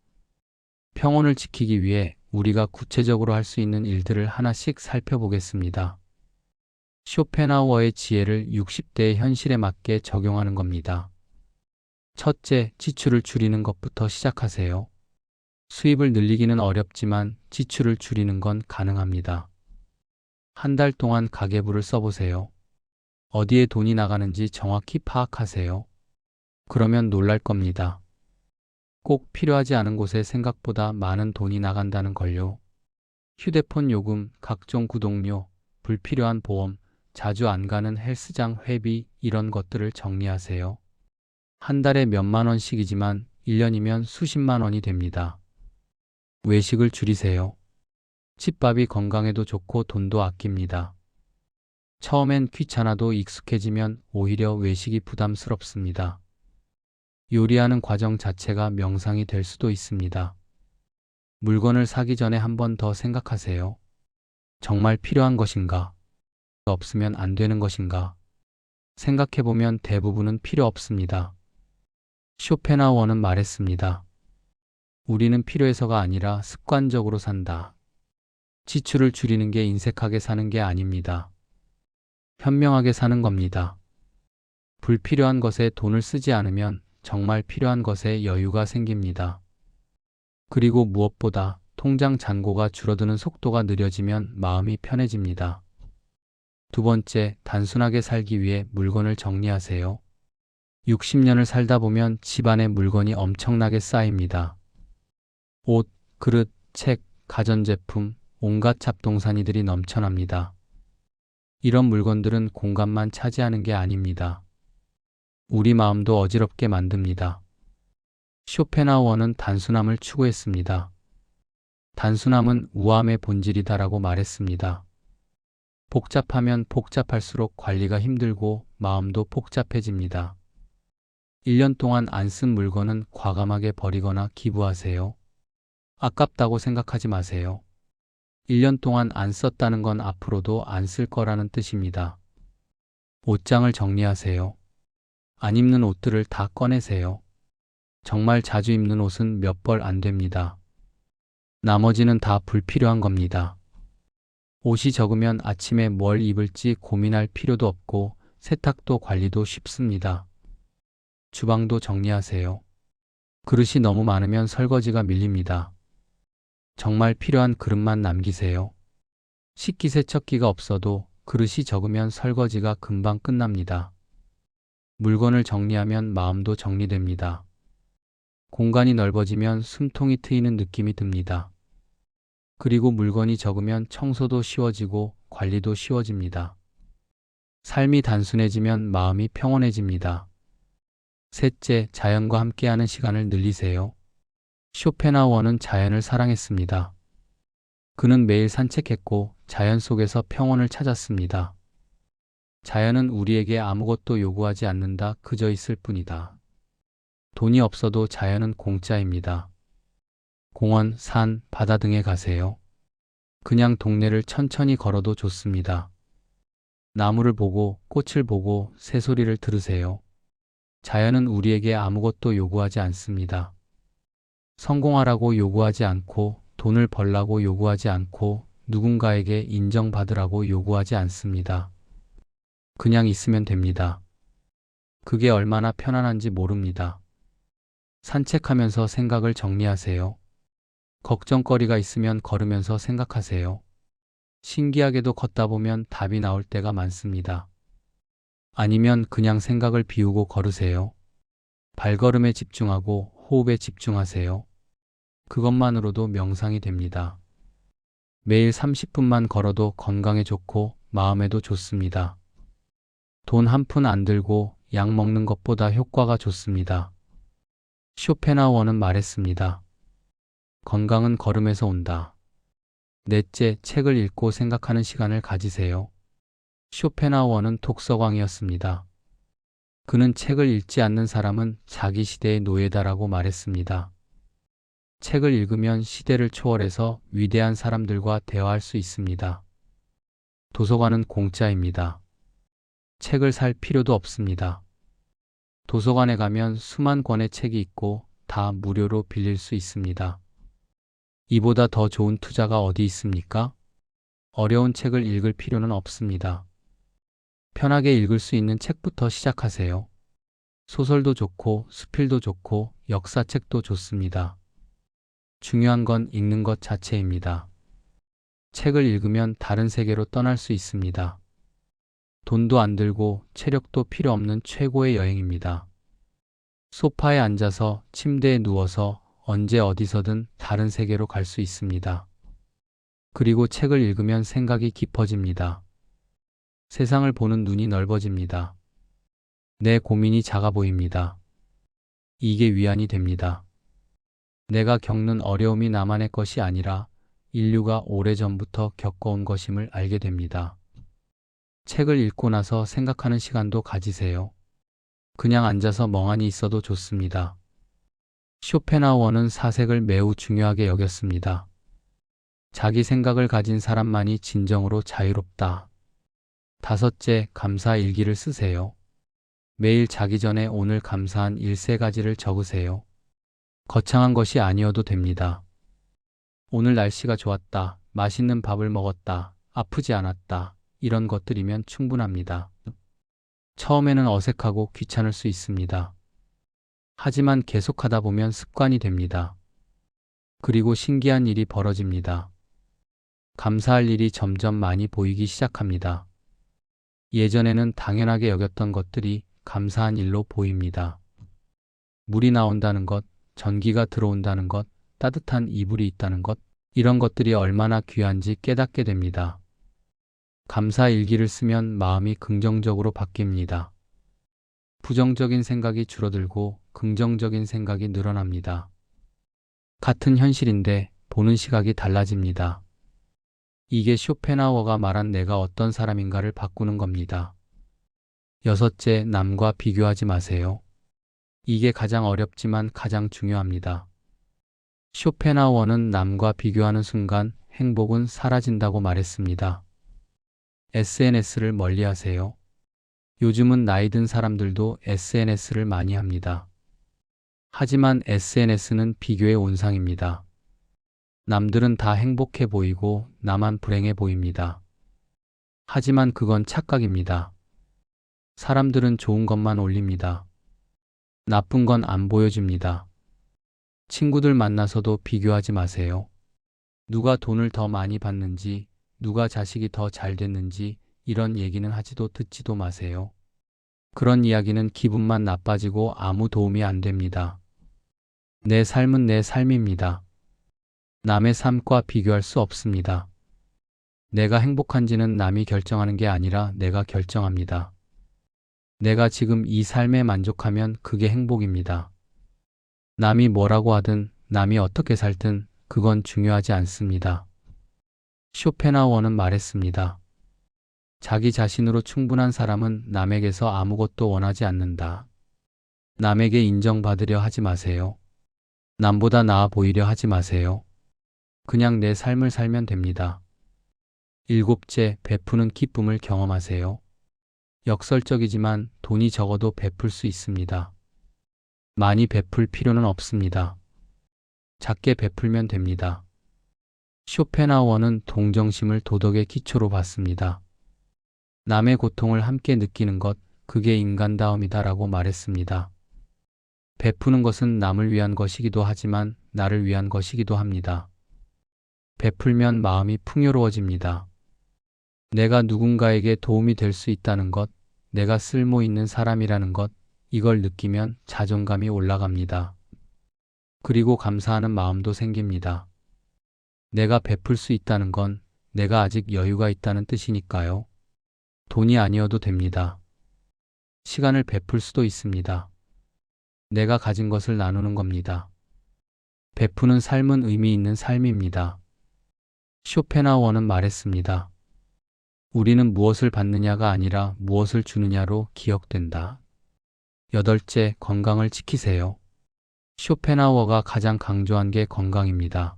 A: 평온을 지키기 위해 우리가 구체적으로 할 수 있는 일들을 하나씩 살펴보겠습니다. 쇼펜하우어의 지혜를 60대의 현실에 맞게 적용하는 겁니다. 첫째, 지출을 줄이는 것부터 시작하세요. 수입을 늘리기는 어렵지만 지출을 줄이는 건 가능합니다. 한 달 동안 가계부를 써보세요. 어디에 돈이 나가는지 정확히 파악하세요. 그러면 놀랄 겁니다. 꼭 필요하지 않은 곳에 생각보다 많은 돈이 나간다는 걸요. 휴대폰 요금, 각종 구독료, 불필요한 보험, 자주 안 가는 헬스장 회비 이런 것들을 정리하세요. 한 달에 몇만 원씩이지만 1년이면 수십만 원이 됩니다. 외식을 줄이세요. 집밥이 건강에도 좋고 돈도 아낍니다. 처음엔 귀찮아도 익숙해지면 오히려 외식이 부담스럽습니다. 요리하는 과정 자체가 명상이 될 수도 있습니다. 물건을 사기 전에 한 번 더 생각하세요. 정말 필요한 것인가? 없으면 안 되는 것인가? 생각해보면 대부분은 필요 없습니다. 쇼펜하우어는 말했습니다. 우리는 필요해서가 아니라 습관적으로 산다. 지출을 줄이는 게 인색하게 사는 게 아닙니다. 현명하게 사는 겁니다. 불필요한 것에 돈을 쓰지 않으면 정말 필요한 것에 여유가 생깁니다. 그리고 무엇보다 통장 잔고가 줄어드는 속도가 느려지면 마음이 편해집니다. 두 번째, 단순하게 살기 위해 물건을 정리하세요. 60년을 살다 보면 집안에 물건이 엄청나게 쌓입니다. 옷, 그릇, 책, 가전제품, 온갖 잡동사니들이 넘쳐납니다. 이런 물건들은 공간만 차지하는 게 아닙니다. 우리 마음도 어지럽게 만듭니다. 쇼펜하우어는 단순함을 추구했습니다. 단순함은 우아함의 본질이다라고 말했습니다. 복잡하면 복잡할수록 관리가 힘들고 마음도 복잡해집니다. 1년 동안 안 쓴 물건은 과감하게 버리거나 기부하세요. 아깝다고 생각하지 마세요. 1년 동안 안 썼다는 건 앞으로도 안 쓸 거라는 뜻입니다. 옷장을 정리하세요. 안 입는 옷들을 다 꺼내세요. 정말 자주 입는 옷은 몇 벌 안 됩니다. 나머지는 다 불필요한 겁니다. 옷이 적으면 아침에 뭘 입을지 고민할 필요도 없고 세탁도 관리도 쉽습니다. 주방도 정리하세요. 그릇이 너무 많으면 설거지가 밀립니다. 정말 필요한 그릇만 남기세요. 식기세척기가 없어도 그릇이 적으면 설거지가 금방 끝납니다. 물건을 정리하면 마음도 정리됩니다. 공간이 넓어지면 숨통이 트이는 느낌이 듭니다. 그리고 물건이 적으면 청소도 쉬워지고 관리도 쉬워집니다. 삶이 단순해지면 마음이 평온해집니다. 셋째, 자연과 함께하는 시간을 늘리세요. 쇼펜하우어는 자연을 사랑했습니다. 그는 매일 산책했고 자연 속에서 평온을 찾았습니다. 자연은 우리에게 아무것도 요구하지 않는다. 그저 있을 뿐이다. 돈이 없어도 자연은 공짜입니다. 공원, 산, 바다 등에 가세요. 그냥 동네를 천천히 걸어도 좋습니다. 나무를 보고 꽃을 보고 새소리를 들으세요. 자연은 우리에게 아무것도 요구하지 않습니다. 성공하라고 요구하지 않고 돈을 벌라고 요구하지 않고 누군가에게 인정받으라고 요구하지 않습니다. 그냥 있으면 됩니다. 그게 얼마나 편안한지 모릅니다. 산책하면서 생각을 정리하세요. 걱정거리가 있으면 걸으면서 생각하세요. 신기하게도 걷다 보면 답이 나올 때가 많습니다. 아니면 그냥 생각을 비우고 걸으세요. 발걸음에 집중하고 호흡에 집중하세요. 그것만으로도 명상이 됩니다. 매일 30분만 걸어도 건강에 좋고 마음에도 좋습니다. 돈 한 푼 안 들고 약 먹는 것보다 효과가 좋습니다. 쇼펜하우어는 말했습니다. 건강은 걸음에서 온다. 넷째, 책을 읽고 생각하는 시간을 가지세요. 쇼펜하우어는 독서광이었습니다. 그는 책을 읽지 않는 사람은 자기 시대의 노예다라고 말했습니다. 책을 읽으면 시대를 초월해서 위대한 사람들과 대화할 수 있습니다. 도서관은 공짜입니다. 책을 살 필요도 없습니다. 도서관에 가면 수만 권의 책이 있고 다 무료로 빌릴 수 있습니다. 이보다 더 좋은 투자가 어디 있습니까? 어려운 책을 읽을 필요는 없습니다. 편하게 읽을 수 있는 책부터 시작하세요. 소설도 좋고 수필도 좋고 역사책도 좋습니다. 중요한 건 읽는 것 자체입니다. 책을 읽으면 다른 세계로 떠날 수 있습니다. 돈도 안 들고 체력도 필요 없는 최고의 여행입니다. 소파에 앉아서 침대에 누워서 언제 어디서든 다른 세계로 갈 수 있습니다. 그리고 책을 읽으면 생각이 깊어집니다. 세상을 보는 눈이 넓어집니다. 내 고민이 작아 보입니다. 이게 위안이 됩니다. 내가 겪는 어려움이 나만의 것이 아니라 인류가 오래전부터 겪어온 것임을 알게 됩니다. 책을 읽고 나서 생각하는 시간도 가지세요. 그냥 앉아서 멍하니 있어도 좋습니다. 쇼펜하우어는 사색을 매우 중요하게 여겼습니다. 자기 생각을 가진 사람만이 진정으로 자유롭다. 다섯째, 감사 일기를 쓰세요. 매일 자기 전에 오늘 감사한 일 3가지를 적으세요. 거창한 것이 아니어도 됩니다. 오늘 날씨가 좋았다. 맛있는 밥을 먹었다. 아프지 않았다. 이런 것들이면 충분합니다. 처음에는 어색하고 귀찮을 수 있습니다. 하지만 계속하다 보면 습관이 됩니다. 그리고 신기한 일이 벌어집니다. 감사할 일이 점점 많이 보이기 시작합니다. 예전에는 당연하게 여겼던 것들이 감사한 일로 보입니다. 물이 나온다는 것, 전기가 들어온다는 것, 따뜻한 이불이 있다는 것, 이런 것들이 얼마나 귀한지 깨닫게 됩니다. 감사 일기를 쓰면 마음이 긍정적으로 바뀝니다. 부정적인 생각이 줄어들고 긍정적인 생각이 늘어납니다. 같은 현실인데 보는 시각이 달라집니다. 이게 쇼펜하우어가 말한 내가 어떤 사람인가를 바꾸는 겁니다. 여섯째, 남과 비교하지 마세요. 이게 가장 어렵지만 가장 중요합니다. 쇼펜하우어는 남과 비교하는 순간 행복은 사라진다고 말했습니다. SNS를 멀리하세요. 요즘은 나이 든 사람들도 SNS를 많이 합니다. 하지만 SNS는 비교의 온상입니다. 남들은 다 행복해 보이고 나만 불행해 보입니다. 하지만 그건 착각입니다. 사람들은 좋은 것만 올립니다. 나쁜 건 안 보여줍니다. 친구들 만나서도 비교하지 마세요. 누가 돈을 더 많이 받는지, 누가 자식이 더 잘 됐는지 이런 얘기는 하지도 듣지도 마세요. 그런 이야기는 기분만 나빠지고 아무 도움이 안 됩니다. 내 삶은 내 삶입니다. 남의 삶과 비교할 수 없습니다. 내가 행복한지는 남이 결정하는 게 아니라 내가 결정합니다. 내가 지금 이 삶에 만족하면 그게 행복입니다. 남이 뭐라고 하든 남이 어떻게 살든 그건 중요하지 않습니다. 쇼펜하우어는 말했습니다. 자기 자신으로 충분한 사람은 남에게서 아무것도 원하지 않는다. 남에게 인정받으려 하지 마세요. 남보다 나아 보이려 하지 마세요. 그냥 내 삶을 살면 됩니다. 일곱째, 베푸는 기쁨을 경험하세요. 역설적이지만 돈이 적어도 베풀 수 있습니다. 많이 베풀 필요는 없습니다. 작게 베풀면 됩니다. 쇼펜하우어는 동정심을 도덕의 기초로 봤습니다. 남의 고통을 함께 느끼는 것, 그게 인간다움이다라고 말했습니다. 베푸는 것은 남을 위한 것이기도 하지만 나를 위한 것이기도 합니다. 베풀면 마음이 풍요로워집니다. 내가 누군가에게 도움이 될 수 있다는 것, 내가 쓸모 있는 사람이라는 것, 이걸 느끼면 자존감이 올라갑니다. 그리고 감사하는 마음도 생깁니다. 내가 베풀 수 있다는 건 내가 아직 여유가 있다는 뜻이니까요. 돈이 아니어도 됩니다. 시간을 베풀 수도 있습니다. 내가 가진 것을 나누는 겁니다. 베푸는 삶은 의미 있는 삶입니다. 쇼펜하우어는 말했습니다. 우리는 무엇을 받느냐가 아니라 무엇을 주느냐로 기억된다. 여덟째, 건강을 지키세요. 쇼펜하우어가 가장 강조한 게 건강입니다.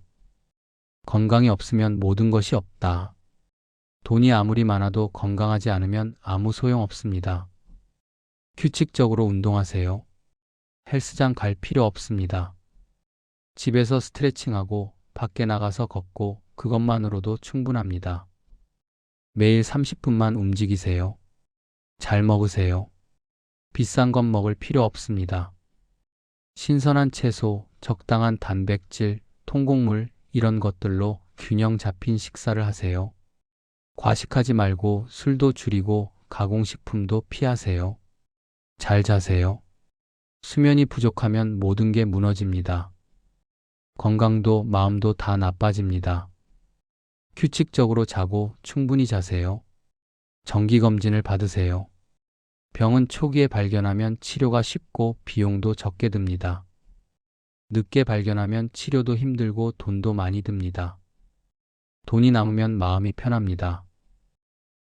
A: 건강이 없으면 모든 것이 없다. 돈이 아무리 많아도 건강하지 않으면 아무 소용 없습니다. 규칙적으로 운동하세요. 헬스장 갈 필요 없습니다. 집에서 스트레칭하고 밖에 나가서 걷고 그것만으로도 충분합니다. 매일 30분만 움직이세요. 잘 먹으세요. 비싼 것 먹을 필요 없습니다. 신선한 채소, 적당한 단백질, 통곡물 이런 것들로 균형 잡힌 식사를 하세요. 과식하지 말고 술도 줄이고 가공식품도 피하세요. 잘 자세요. 수면이 부족하면 모든 게 무너집니다. 건강도 마음도 다 나빠집니다. 규칙적으로 자고 충분히 자세요. 정기검진을 받으세요. 병은 초기에 발견하면 치료가 쉽고 비용도 적게 듭니다. 늦게 발견하면 치료도 힘들고 돈도 많이 듭니다. 돈이 남으면 마음이 편합니다.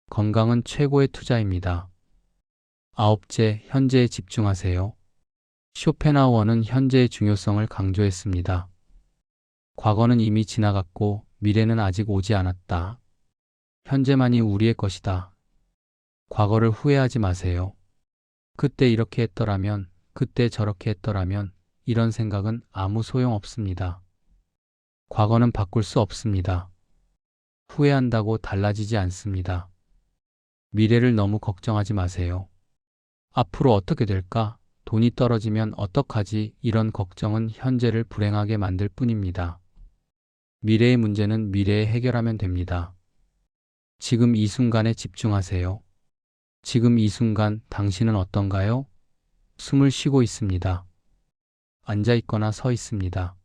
A: 건강은 최고의 투자입니다. 아홉째, 현재에 집중하세요. 쇼펜하우어는 현재의 중요성을 강조했습니다. 과거는 이미 지나갔고 미래는 아직 오지 않았다. 현재만이 우리의 것이다. 과거를 후회하지 마세요. 그때 이렇게 했더라면, 그때 저렇게 했더라면 이런 생각은 아무 소용 없습니다. 과거는 바꿀 수 없습니다. 후회한다고 달라지지 않습니다. 미래를 너무 걱정하지 마세요. 앞으로 어떻게 될까? 돈이 떨어지면 어떡하지? 이런 걱정은 현재를 불행하게 만들 뿐입니다. 미래의 문제는 미래에 해결하면 됩니다. 지금 이 순간에 집중하세요. 지금 이 순간 당신은 어떤가요? 숨을 쉬고 있습니다. 앉아 있거나 서 있습니다.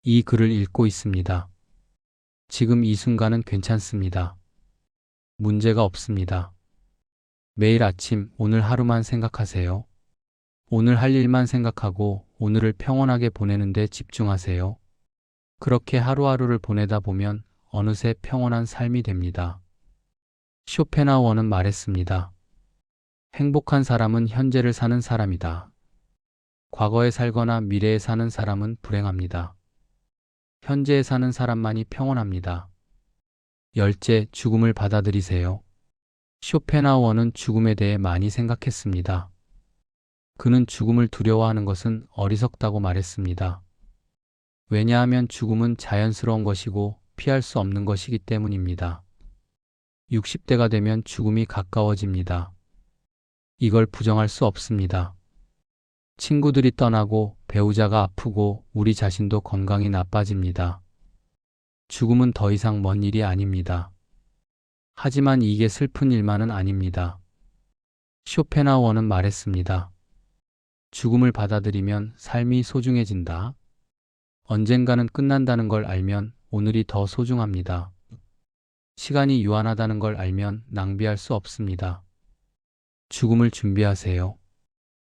A: 이 글을 읽고 있습니다. 지금 이 순간은 괜찮습니다. 문제가 없습니다. 매일 아침 오늘 하루만 생각하세요. 오늘 할 일만 생각하고 오늘을 평온하게 보내는 데 집중하세요. 그렇게 하루하루를 보내다 보면 어느새 평온한 삶이 됩니다. 쇼펜하우어는 말했습니다. 행복한 사람은 현재를 사는 사람이다. 과거에 살거나 미래에 사는 사람은 불행합니다. 현재에 사는 사람만이 평온합니다. 열째, 죽음을 받아들이세요. 쇼펜하우어는 죽음에 대해 많이 생각했습니다. 그는 죽음을 두려워하는 것은 어리석다고 말했습니다. 왜냐하면 죽음은 자연스러운 것이고 피할 수 없는 것이기 때문입니다. 60대가 되면 죽음이 가까워집니다. 이걸 부정할 수 없습니다. 친구들이 떠나고 배우자가 아프고 우리 자신도 건강이 나빠집니다. 죽음은 더 이상 먼 일이 아닙니다. 하지만 이게 슬픈 일만은 아닙니다. 쇼펜하우어는 말했습니다. 죽음을 받아들이면 삶이 소중해진다. 언젠가는 끝난다는 걸 알면 오늘이 더 소중합니다. 시간이 유한하다는 걸 알면 낭비할 수 없습니다. 죽음을 준비하세요.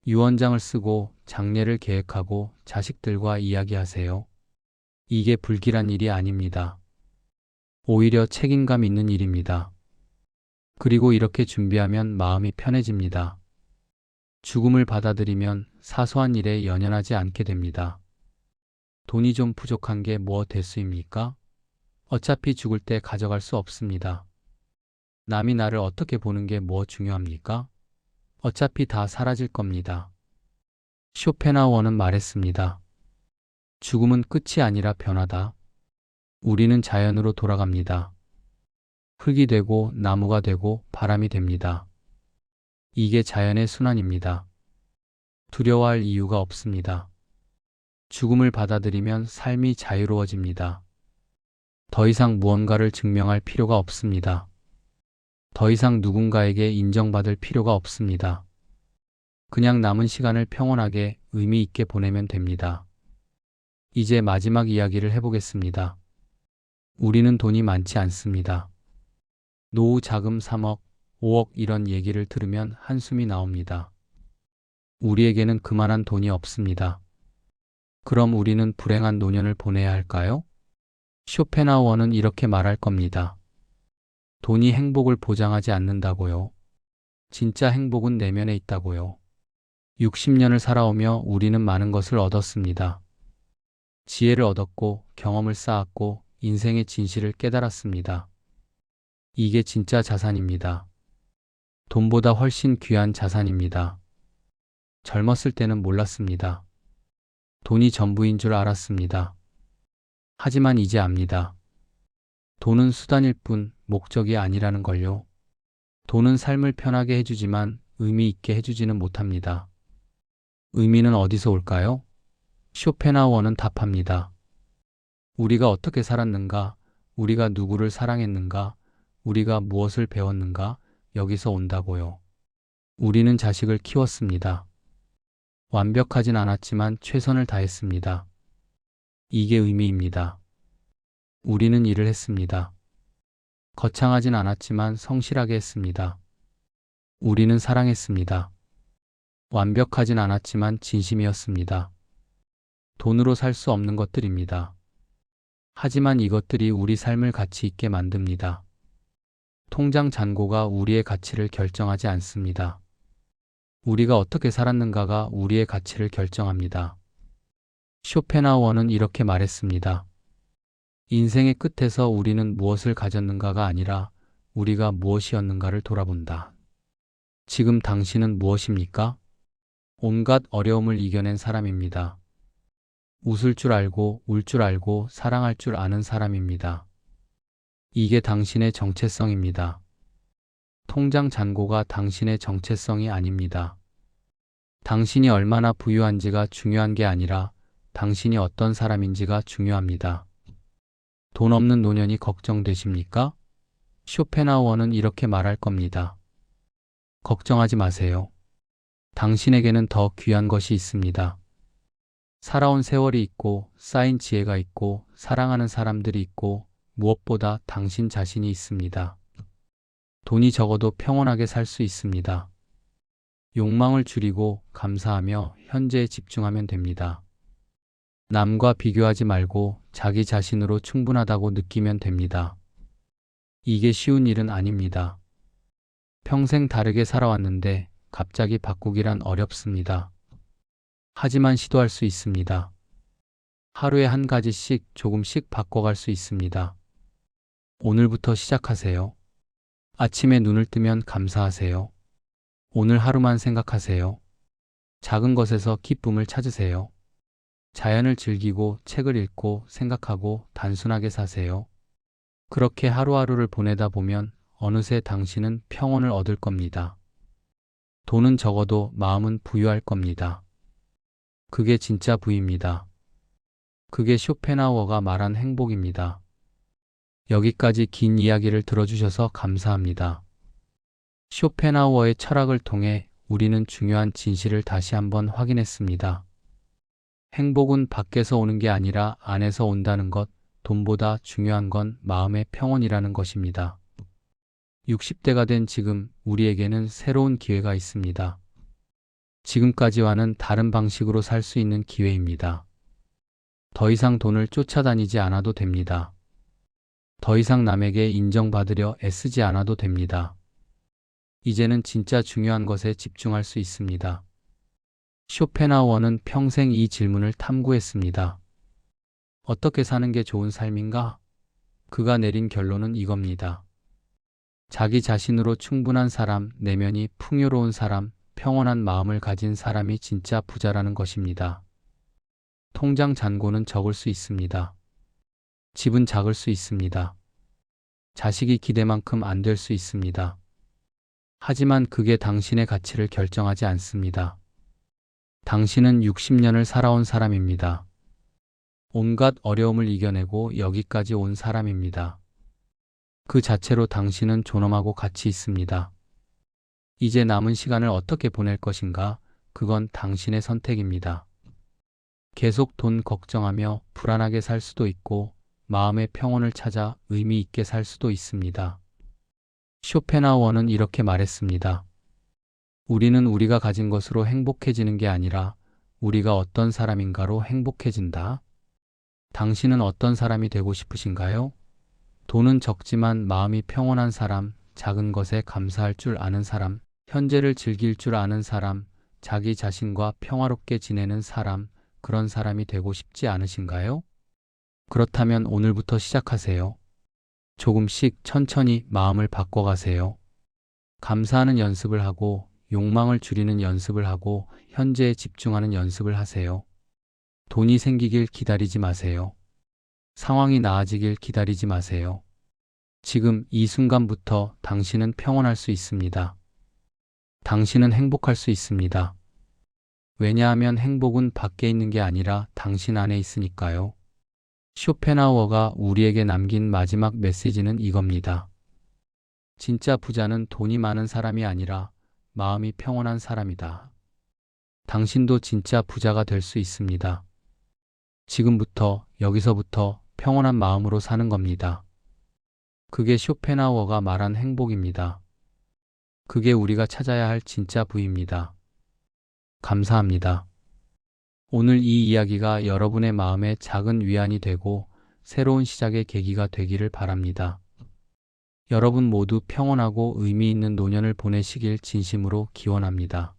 A: 유언장을 쓰고 장례를 계획하고 자식들과 이야기하세요. 이게 불길한 일이 아닙니다. 오히려 책임감 있는 일입니다. 그리고 이렇게 준비하면 마음이 편해집니다. 죽음을 받아들이면 사소한 일에 연연하지 않게 됩니다. 돈이 좀 부족한 게 뭐 대수입니까? 어차피 죽을 때 가져갈 수 없습니다. 남이 나를 어떻게 보는 게 뭐 중요합니까? 어차피 다 사라질 겁니다. 쇼펜하우어는 말했습니다. 죽음은 끝이 아니라 변화다. 우리는 자연으로 돌아갑니다. 흙이 되고 나무가 되고 바람이 됩니다. 이게 자연의 순환입니다. 두려워할 이유가 없습니다. 죽음을 받아들이면 삶이 자유로워집니다. 더 이상 무언가를 증명할 필요가 없습니다. 더 이상 누군가에게 인정받을 필요가 없습니다. 그냥 남은 시간을 평온하게 의미 있게 보내면 됩니다. 이제 마지막 이야기를 해보겠습니다. 우리는 돈이 많지 않습니다. 노후 자금 3억, 5억 이런 얘기를 들으면 한숨이 나옵니다. 우리에게는 그만한 돈이 없습니다. 그럼 우리는 불행한 노년을 보내야 할까요? 쇼펜하우어는 이렇게 말할 겁니다. 돈이 행복을 보장하지 않는다고요. 진짜 행복은 내면에 있다고요. 60년을 살아오며 우리는 많은 것을 얻었습니다. 지혜를 얻었고 경험을 쌓았고 인생의 진실을 깨달았습니다. 이게 진짜 자산입니다. 돈보다 훨씬 귀한 자산입니다. 젊었을 때는 몰랐습니다. 돈이 전부인 줄 알았습니다. 하지만 이제 압니다. 돈은 수단일 뿐 목적이 아니라는 걸요. 돈은 삶을 편하게 해주지만 의미 있게 해주지는 못합니다. 의미는 어디서 올까요? 쇼펜하우어는 답합니다. 우리가 어떻게 살았는가, 우리가 누구를 사랑했는가, 우리가 무엇을 배웠는가, 여기서 온다고요. 우리는 자식을 키웠습니다. 완벽하진 않았지만 최선을 다했습니다. 이게 의미입니다. 우리는 일을 했습니다. 거창하진 않았지만 성실하게 했습니다. 우리는 사랑했습니다. 완벽하진 않았지만 진심이었습니다. 돈으로 살 수 없는 것들입니다. 하지만 이것들이 우리 삶을 가치 있게 만듭니다. 통장 잔고가 우리의 가치를 결정하지 않습니다. 우리가 어떻게 살았는가가 우리의 가치를 결정합니다. 쇼펜하우어는 이렇게 말했습니다. 인생의 끝에서 우리는 무엇을 가졌는가가 아니라 우리가 무엇이었는가를 돌아본다. 지금 당신은 무엇입니까? 온갖 어려움을 이겨낸 사람입니다. 웃을 줄 알고 울 줄 알고 사랑할 줄 아는 사람입니다. 이게 당신의 정체성입니다. 통장 잔고가 당신의 정체성이 아닙니다. 당신이 얼마나 부유한지가 중요한 게 아니라 당신이 어떤 사람인지가 중요합니다. 돈 없는 노년이 걱정되십니까? 쇼펜하우어는 이렇게 말할 겁니다. 걱정하지 마세요. 당신에게는 더 귀한 것이 있습니다. 살아온 세월이 있고 쌓인 지혜가 있고 사랑하는 사람들이 있고 무엇보다 당신 자신이 있습니다. 돈이 적어도 평온하게 살 수 있습니다. 욕망을 줄이고 감사하며 현재에 집중하면 됩니다. 남과 비교하지 말고 자기 자신으로 충분하다고 느끼면 됩니다. 이게 쉬운 일은 아닙니다. 평생 다르게 살아왔는데 갑자기 바꾸기란 어렵습니다. 하지만 시도할 수 있습니다. 하루에 한 가지씩 조금씩 바꿔갈 수 있습니다. 오늘부터 시작하세요. 아침에 눈을 뜨면 감사하세요. 오늘 하루만 생각하세요. 작은 것에서 기쁨을 찾으세요. 자연을 즐기고 책을 읽고 생각하고 단순하게 사세요. 그렇게 하루하루를 보내다 보면 어느새 당신은 평온을 얻을 겁니다. 돈은 적어도 마음은 부유할 겁니다. 그게 진짜 부입니다. 그게 쇼펜하우어가 말한 행복입니다. 여기까지 긴 이야기를 들어주셔서 감사합니다. 쇼펜하우어의 철학을 통해 우리는 중요한 진실을 다시 한번 확인했습니다. 행복은 밖에서 오는 게 아니라 안에서 온다는 것, 돈보다 중요한 건 마음의 평온이라는 것입니다. 60대가 된 지금 우리에게는 새로운 기회가 있습니다. 지금까지와는 다른 방식으로 살 수 있는 기회입니다. 더 이상 돈을 쫓아다니지 않아도 됩니다. 더 이상 남에게 인정받으려 애쓰지 않아도 됩니다. 이제는 진짜 중요한 것에 집중할 수 있습니다. 쇼펜하우어는 평생 이 질문을 탐구했습니다. 어떻게 사는 게 좋은 삶인가? 그가 내린 결론은 이겁니다. 자기 자신으로 충분한 사람, 내면이 풍요로운 사람, 평온한 마음을 가진 사람이 진짜 부자라는 것입니다. 통장 잔고는 적을 수 있습니다. 집은 작을 수 있습니다. 자식이 기대만큼 안 될 수 있습니다. 하지만 그게 당신의 가치를 결정하지 않습니다. 당신은 60년을 살아온 사람입니다. 온갖 어려움을 이겨내고 여기까지 온 사람입니다. 그 자체로 당신은 존엄하고 가치 있습니다. 이제 남은 시간을 어떻게 보낼 것인가? 그건 당신의 선택입니다. 계속 돈 걱정하며 불안하게 살 수도 있고 마음의 평온을 찾아 의미 있게 살 수도 있습니다. 쇼펜하우어는 이렇게 말했습니다. 우리는 우리가 가진 것으로 행복해지는 게 아니라 우리가 어떤 사람인가로 행복해진다. 당신은 어떤 사람이 되고 싶으신가요? 돈은 적지만 마음이 평온한 사람, 작은 것에 감사할 줄 아는 사람, 현재를 즐길 줄 아는 사람, 자기 자신과 평화롭게 지내는 사람, 그런 사람이 되고 싶지 않으신가요? 그렇다면 오늘부터 시작하세요. 조금씩 천천히 마음을 바꿔가세요. 감사하는 연습을 하고 욕망을 줄이는 연습을 하고 현재에 집중하는 연습을 하세요. 돈이 생기길 기다리지 마세요. 상황이 나아지길 기다리지 마세요. 지금 이 순간부터 당신은 평온할 수 있습니다. 당신은 행복할 수 있습니다. 왜냐하면 행복은 밖에 있는 게 아니라 당신 안에 있으니까요. 쇼펜하우어가 우리에게 남긴 마지막 메시지는 이겁니다. 진짜 부자는 돈이 많은 사람이 아니라 마음이 평온한 사람이다. 당신도 진짜 부자가 될 수 있습니다. 지금부터, 여기서부터 평온한 마음으로 사는 겁니다. 그게 쇼펜하우어가 말한 행복입니다. 그게 우리가 찾아야 할 진짜 부입니다. 감사합니다. 오늘 이 이야기가 여러분의 마음에 작은 위안이 되고 새로운 시작의 계기가 되기를 바랍니다. 여러분 모두 평온하고 의미 있는 노년을 보내시길 진심으로 기원합니다.